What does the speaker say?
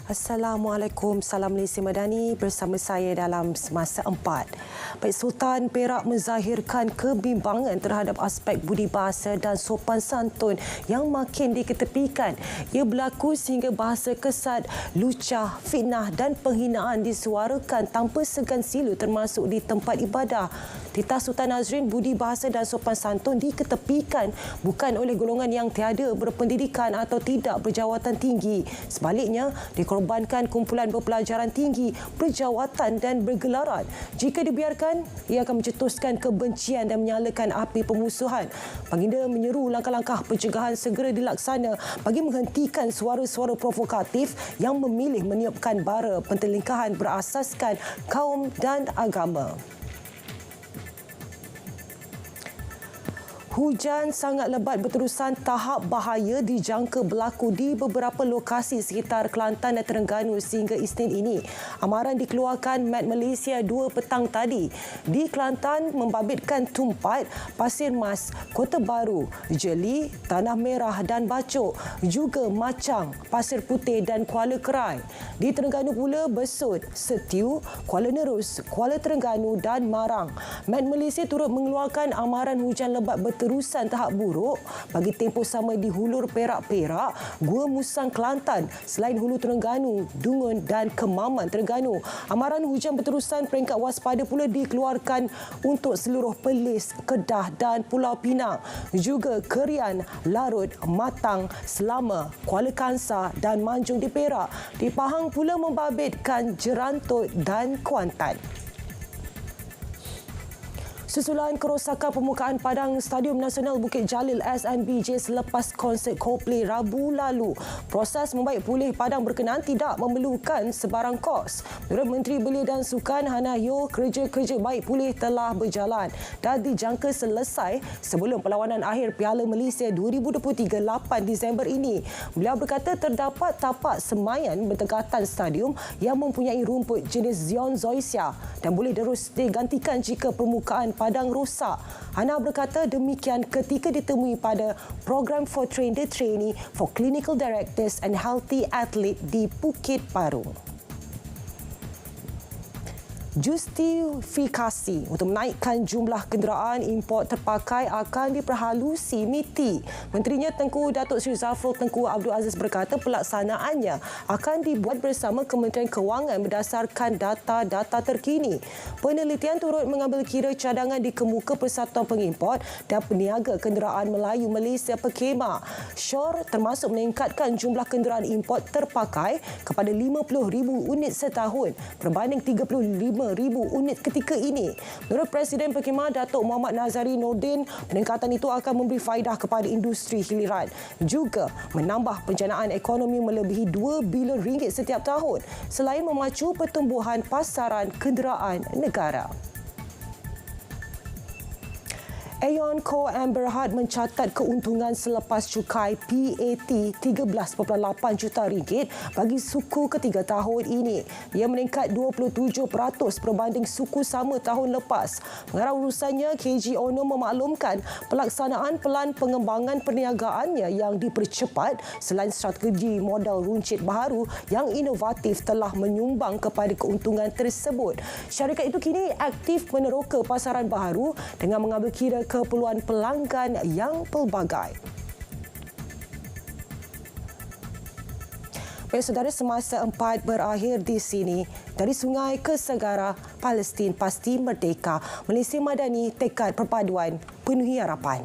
Assalamualaikum, salam Malaysia Madani bersama saya dalam Semasa 4. Baik, Sultan Perak menzahirkan kebimbangan terhadap aspek budi bahasa dan sopan santun yang makin diketepikan. Ia berlaku sehingga bahasa kesat, lucah, fitnah dan penghinaan disuarakan tanpa segan silu termasuk di tempat ibadah. Titah Sultan Nazrin, budi bahasa dan sopan santun diketepikan bukan oleh golongan yang tiada berpendidikan atau tidak berjawatan tinggi. Sebaliknya, dikorbankan kumpulan berpelajaran tinggi, berjawatan dan bergelaran. Jika dibiarkan, ia akan mencetuskan kebencian dan menyalakan api pemusuhan. Baginda menyeru langkah-langkah pencegahan segera dilaksana bagi menghentikan suara-suara provokatif yang memilih meniupkan bara pentelingkahan berasaskan kaum dan agama. Hujan sangat lebat berterusan tahap bahaya dijangka berlaku di beberapa lokasi sekitar Kelantan dan Terengganu sehingga Isnin ini. Amaran dikeluarkan Met Malaysia 2 petang tadi. Di Kelantan membabitkan Tumpat, Pasir Mas, Kota Baru, Jeli, Tanah Merah dan Bacok, juga Macang, Pasir Putih dan Kuala Kerai. Di Terengganu pula Besut, Setiu, Kuala Nerus, Kuala Terengganu dan Marang. Met Malaysia turut mengeluarkan amaran hujan lebat berterusan tahap buruk bagi tempoh sama di Hulur Perak-Perak, Gua Musang Kelantan, selain Hulu Terengganu, Dungun dan Kemaman Terengganu. Amaran hujan berterusan peringkat waspada pula dikeluarkan untuk seluruh Perlis, Kedah dan Pulau Pinang, juga Kerian, Larut, Matang, Selama, Kuala Kangsar dan Manjung di Perak. Di Pahang pula membabitkan Jerantut dan Kuantan. Susulan kerosakan permukaan padang Stadium Nasional Bukit Jalil SNBJ selepas konsert Coldplay Rabu lalu. Proses membaik pulih padang berkenaan tidak memerlukan sebarang kos. Menurut Menteri Belia dan Sukan Hannah Yeoh, kerja-kerja baik pulih telah berjalan dan dijangka selesai sebelum perlawanan akhir Piala Malaysia 2023 8 Disember ini. Beliau berkata terdapat tapak semayan berdekatan stadium yang mempunyai rumput jenis Zion Zoysia dan boleh terus digantikan jika permukaan padang rosak. Hannah berkata demikian ketika ditemui pada program for Train the Trainee for Clinical Directors and Healthy Athlete di Bukit Baru. Justifikasi untuk menaikkan jumlah kenderaan import terpakai akan diperhalusi MITI. Menterinya Tengku Datuk Seri Zafrul Tengku Abdul Aziz berkata pelaksanaannya akan dibuat bersama Kementerian Kewangan berdasarkan data-data terkini. Penelitian turut mengambil kira cadangan di Kemuka Persatuan Pengimport dan Peniaga Kenderaan Melayu Malaysia Perkhemah. SYOR termasuk meningkatkan jumlah kenderaan import terpakai kepada 50,000 unit setahun berbanding 35,000 unit ketika ini. Menurut Presiden Perkhemah Datuk Muhammad Nazari Nordin, peningkatan itu akan memberi faedah kepada industri hiliran, juga menambah penjanaan ekonomi melebihi RM2 bilion setiap tahun selain memacu pertumbuhan pasaran kenderaan negara. Aeon Co Amber Heard mencatat keuntungan selepas cukai PAT RM13.8 juta bagi suku ketiga tahun ini. Ia meningkat 27% berbanding suku sama tahun lepas. Pengarah urusannya KG Ono memaklumkan pelaksanaan pelan pengembangan perniagaannya yang dipercepat selain strategi modal runcit baharu yang inovatif telah menyumbang kepada keuntungan tersebut. Syarikat itu kini aktif meneroka pasaran baharu dengan mengambil kira keperluan pelanggan yang pelbagai. Baik, saudara, Semasa 4 berakhir di sini. Dari sungai ke segara, Palestin pasti merdeka. Malaysia Madani tekad perpaduan penuhi harapan.